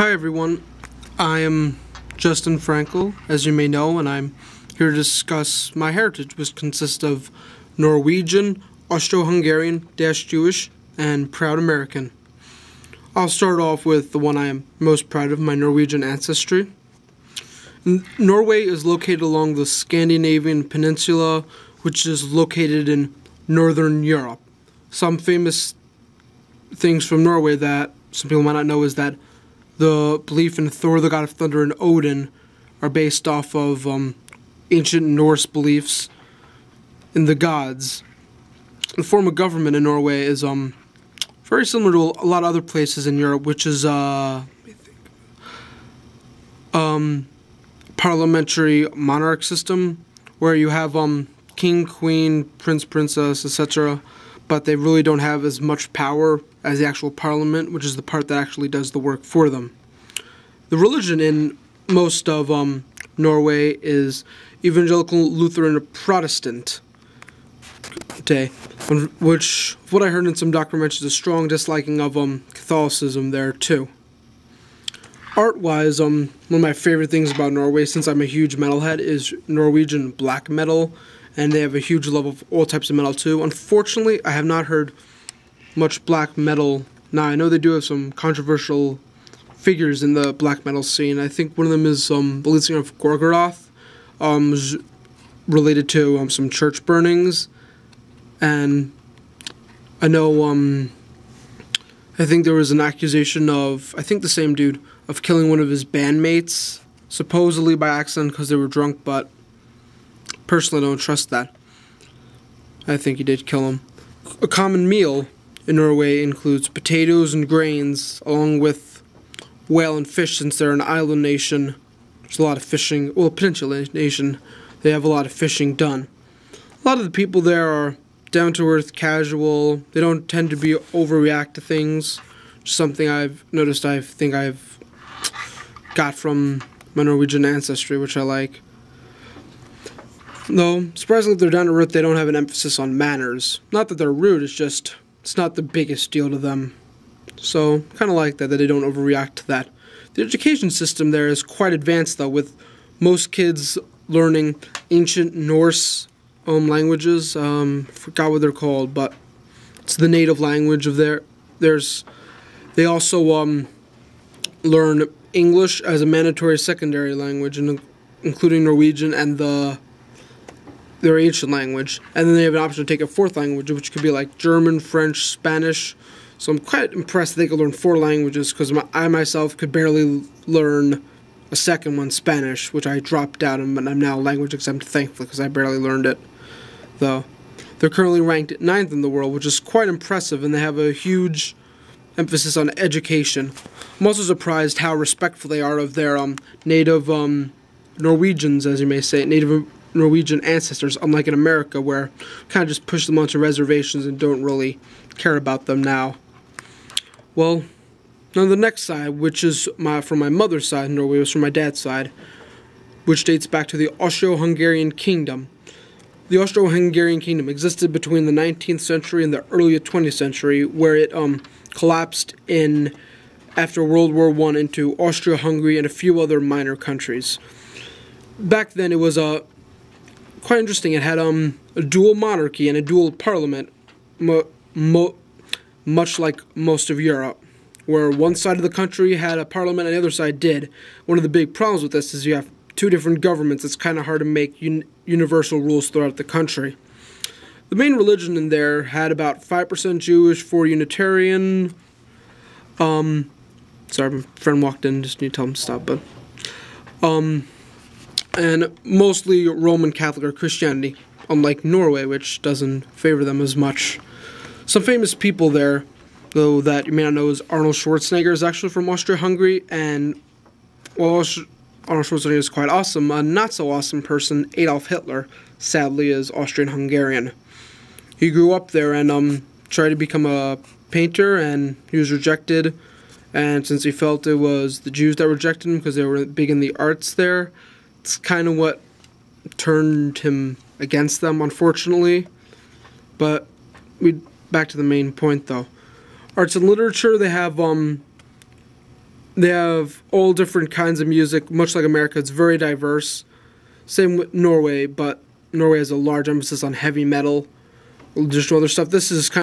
Hi everyone, I am Justin Frankel, as you may know, and I'm here to discuss my heritage, which consists of Norwegian, Austro-Hungarian, Jewish, and proud American. I'll start off with the one I am most proud of, my Norwegian ancestry. Norway is located along the Scandinavian peninsula, which is located in northern Europe. Some famous things from Norway that some people might not know is that the belief in Thor, the god of thunder, and Odin are based off of ancient Norse beliefs in the gods. The form of government in Norway is very similar to a lot of other places in Europe, which is parliamentary monarch system, where you have king, queen, prince, princess, etc., but they really don't have as much power as the actual parliament, which is the part that actually does the work for them. The religion in most of Norway is Evangelical Lutheran Protestant, which, what I heard in some documentaries, is a strong disliking of Catholicism there too. Art-wise, one of my favorite things about Norway, since I'm a huge metalhead, is Norwegian black metal, and they have a huge love of all types of metal too. Unfortunately, I have not heard much black metal. Now, I know they do have some controversial figures in the black metal scene. I think one of them is the lead singer of Gorgoroth, related to some church burnings, and I know I think there was an accusation of, I think the same dude, of killing one of his bandmates, supposedly by accident because they were drunk, but personally I don't trust that. I think he did kill him. A common meal in Norway includes potatoes and grains, along with whale and fish, since they're an island nation. There's a lot of fishing, well, peninsula nation, they have a lot of fishing done. A lot of the people there are down-to-earth, casual. They don't tend to be overreact to things. Just something I've noticed, I think I've got from my Norwegian ancestry, which I like. Though, surprisingly, if they're down to earth, they don't have an emphasis on manners. Not that they're rude, it's not the biggest deal to them. So, kind of like that they don't overreact to that. The education system there is quite advanced, though, with most kids learning ancient Norse languages. Forgot what they're called, but it's the native language of theirs. They also learn English as a mandatory secondary language, including Norwegian and their ancient language, and then they have an option to take a fourth language, which could be like German, French, Spanish. So I'm quite impressed that they could learn 4 languages, because I myself could barely learn a second one, Spanish, which I dropped out, and I'm now language exempt, thankfully, because I barely learned it. Though they're currently ranked 9th in the world, which is quite impressive, and they have a huge emphasis on education. I'm also surprised how respectful they are of their native Norwegians, as you may say, native Norwegian ancestors, unlike in America, where kind of just push them onto reservations and don't really care about them now. Well, now the next side, which is from my mother's side in Norway, was from my dad's side, which dates back to the Austro-Hungarian Kingdom. The Austro-Hungarian Kingdom existed between the 19th century and the early 20th century, where it collapsed after World War I into Austria-Hungary and a few other minor countries. Back then, it was quite interesting. It had a dual monarchy and a dual parliament, much like most of Europe, where one side of the country had a parliament and the other side did. One of the big problems with this is you have 2 different governments. It's kind of hard to make universal rules throughout the country. The main religion in there had about 5% Jewish, 4 Unitarian. Sorry, my friend walked in, just need to tell him to stop, but and mostly Roman Catholic or Christianity, unlike Norway, which doesn't favor them as much. Some famous people there, though, that you may not know, is Arnold Schwarzenegger is actually from Austria-Hungary, and while Arnold Schwarzenegger is quite awesome, a not-so-awesome person, Adolf Hitler, sadly is Austrian-Hungarian. He grew up there and tried to become a painter, and he was rejected, and since he felt it was the Jews that rejected him because they were big in the arts there, it's kind of what turned him against them, unfortunately. But back to the main point, though. Arts and literature, they have They have all different kinds of music, much like America. It's very diverse. Same with Norway, but Norway has a large emphasis on heavy metal, additional other stuff. This is kind